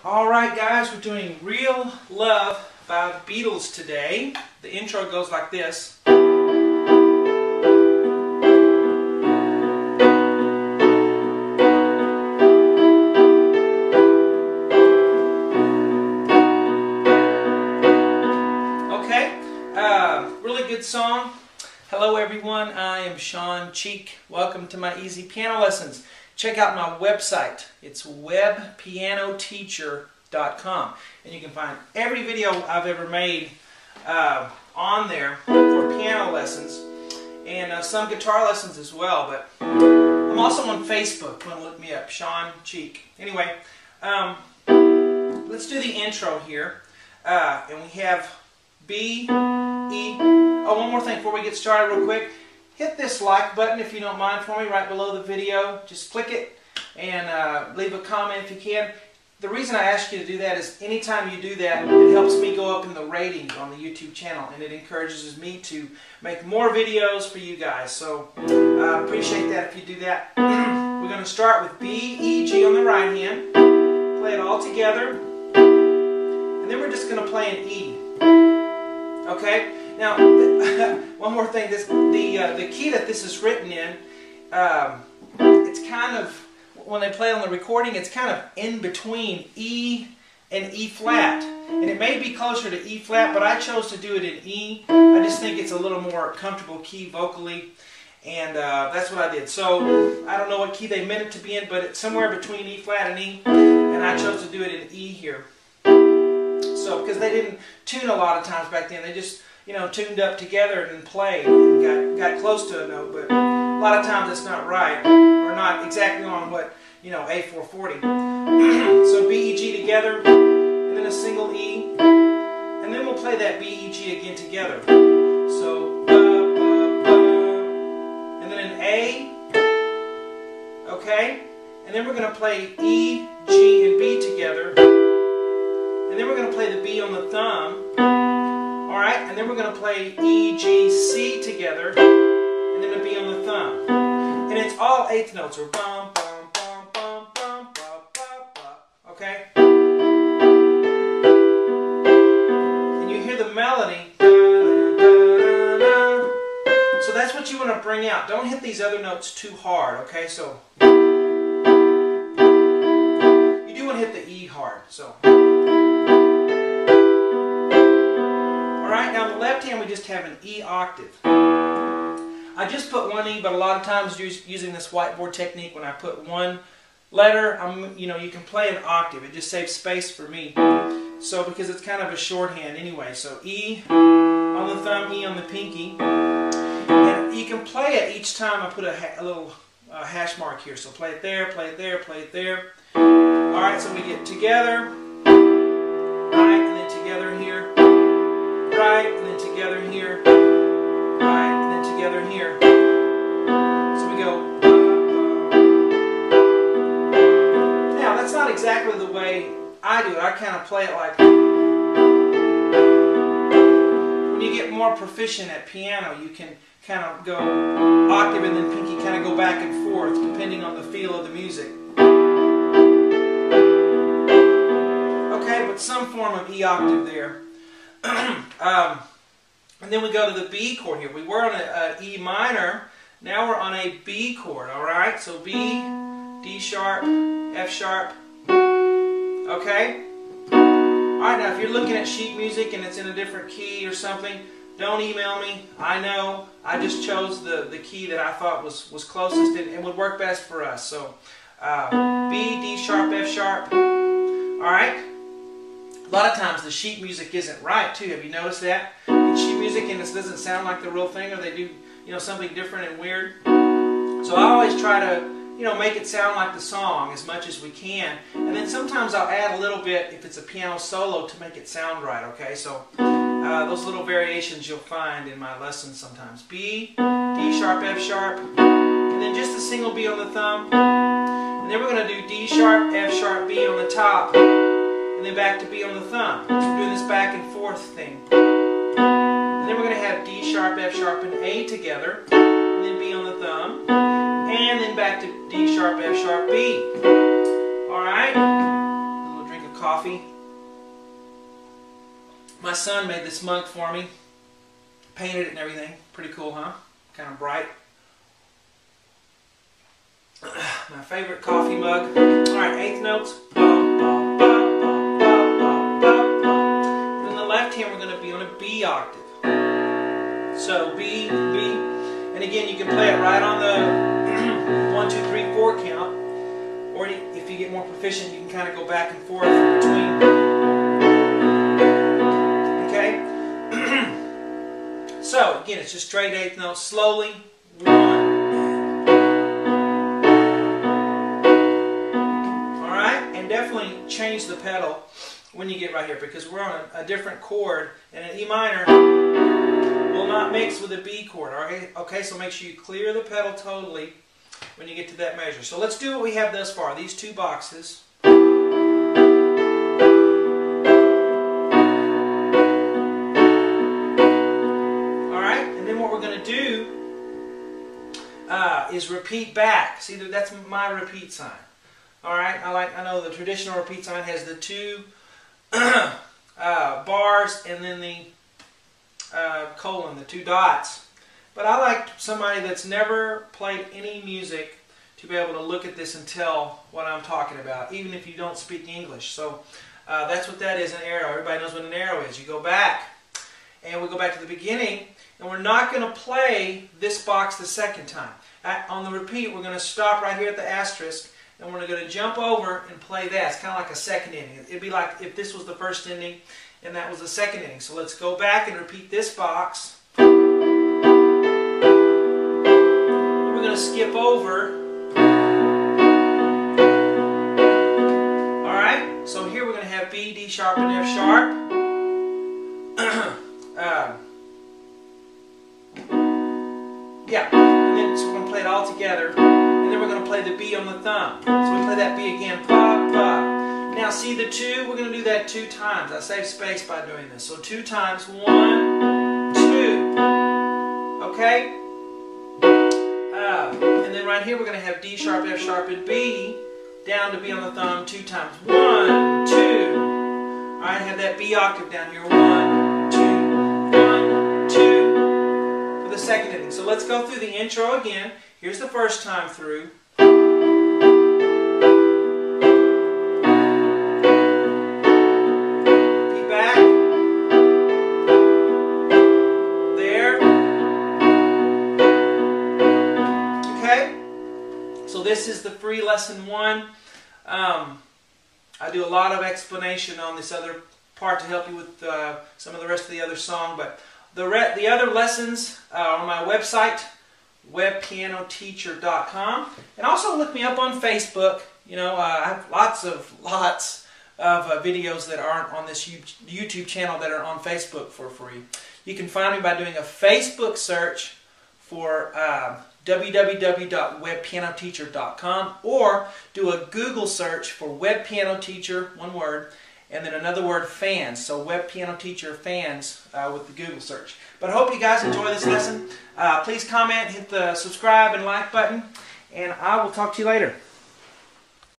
Alright guys, we're doing Real Love by the Beatles today. The intro goes like this. Okay, really good song. Hello everyone, I am Sean Cheek. Welcome to my easy piano lessons. Check out my website. It's webpianoteacher.com, and you can find every video I've ever made on there for piano lessons and some guitar lessons as well. But I'm also on Facebook. If you want to look me up, Sean Cheek. Anyway, let's do the intro here, and we have B, E. Oh, one more thing before we get started real quick. Hit this like button if you don't mind for me right below the video. Just click it and leave a comment if you can. The reason I ask you to do that is anytime you do that, it helps me go up in the ratings on the YouTube channel, and it encourages me to make more videos for you guys. So I appreciate that if you do that. We're going to start with B, E, G on the right hand. Play it all together. And then we're just going to play an E. Okay? Now, one more thing. The key that this is written in, it's kind of, when they play on the recording, it's kind of in between E and E flat. And it may be closer to E flat, but I chose to do it in E. I just think it's a little more comfortable key vocally, and that's what I did. So, I don't know what key they meant it to be in, but it's somewhere between E flat and E, and I chose to do it in E here. So, because they didn't tune a lot of times back then, they just, tuned up together and played and got close to a note, but a lot of times it's not right, or not exactly on what, A440. So B, E, G together, and then a single E, and then we'll play that B, E, G again together. So, ba, ba, ba, and then an A, okay, and then we're going to play E, G, and B together, and then we're going to play the B on the thumb. Alright, and then we're going to play E, G, C together, and then a B on the thumb. And it's all eighth notes, or bum, bum, bum, bum, bum, bum, bum, bum. Okay? And you hear the melody. So that's what you want to bring out. Don't hit these other notes too hard, okay? So, you do want to hit the E hard, so. Alright, now on the left hand we just have an E octave. I just put one E, but a lot of times using this whiteboard technique, when I put one letter, you can play an octave. It just saves space for me. So, because it's kind of a shorthand anyway. So E on the thumb, E on the pinky. And you can play it each time I put a little hash mark here. So play it there, play it there, play it there. Alright, so we get together, right, and then together here. Right, and then together here, right, and then together here. So we go. Now, that's not exactly the way I do it. I kind of play it like. When you get more proficient at piano, you can kind of go octave and then pinky, kind of go back and forth depending on the feel of the music. Okay, but some form of E octave there. And then we go to the B chord here. We were on an E minor. Now we're on a B chord, alright? So B, D sharp, F sharp. Okay? Alright, now if you're looking at sheet music and it's in a different key or something, don't email me. I know. I just chose the key that I thought was closest and would work best for us. So B, D sharp, F sharp. Alright? A lot of times the sheet music isn't right too. Have you noticed that? In sheet music, and this doesn't sound like the real thing, or they do, something different and weird. So I always try to, make it sound like the song as much as we can. And then sometimes I'll add a little bit if it's a piano solo to make it sound right. Okay, so those little variations you'll find in my lessons sometimes. B, D sharp, F sharp, and then just a single B on the thumb. And then we're going to do D sharp, F sharp, B on the top. And then back to B on the thumb. So we're doing this back and forth thing. And then we're going to have D sharp, F sharp, and A together. And then B on the thumb. And then back to D sharp, F sharp, B. Alright? A little drink of coffee. coffee. My son made this mug for me. Painted it and everything. Pretty cool, huh? Kind of bright. My favorite coffee mug. Alright, eighth notes. And in the left hand we're going to be on a B octave. So B, B. And again, you can play it right on the 1, 2, 3, 4 count. Or if you get more proficient, you can kind of go back and forth between. Okay? So, again, it's just straight eighth notes. Slowly. 1. Alright? And definitely change the pedal when you get right here, because we're on a different chord, and an E minor will not mix with a B chord. Alright? Okay, so make sure you clear the pedal totally when you get to that measure. So let's do what we have thus far. These two boxes. Alright, and then what we're going to do is repeat back. See, that's my repeat sign. Alright, I know the traditional repeat sign has the two bars and then the colon, the two dots. But I like somebody that's never played any music to be able to look at this and tell what I'm talking about, even if you don't speak English. So that's what that is, an arrow. Everybody knows what an arrow is. You go back, and we go back to the beginning, and we're not going to play this box the second time. On the repeat, we're going to stop right here at the asterisk, and we're going to jump over and play that. It's kind of like a second inning. It'd be like if this was the first inning, and that was the second inning. So let's go back and repeat this box. We're going to skip over. Alright, so here we're going to have B, D sharp, and F sharp. Yeah, and then so we're going to play it all together. And then we're going to play the B on the thumb. So we play that B again, pa, pa. Now see the 2, we're going to do that 2 times. I save space by doing this. So 2 times, 1, 2. Okay? And then right here we're going to have D sharp, F sharp, and B down to B on the thumb 2 times. 1, 2. Alright, have that B octave down here. 1, 2, 1, 2 for the second inning. So let's go through the intro again. Here's the first time through. This is the free lesson 1. I do a lot of explanation on this other part to help you with some of the rest of the other song, but the other lessons are on my website, webpianoteacher.com, and also look me up on Facebook. You know, I have lots of videos that aren't on this YouTube channel that are on Facebook for free. You can find me by doing a Facebook search for www.webpianoteacher.com, or do a Google search for Web Piano Teacher, one word, and then another word, fans. So Web Piano Teacher fans with the Google search. But I hope you guys enjoy this lesson. Please comment, hit the subscribe and like button, and I will talk to you later.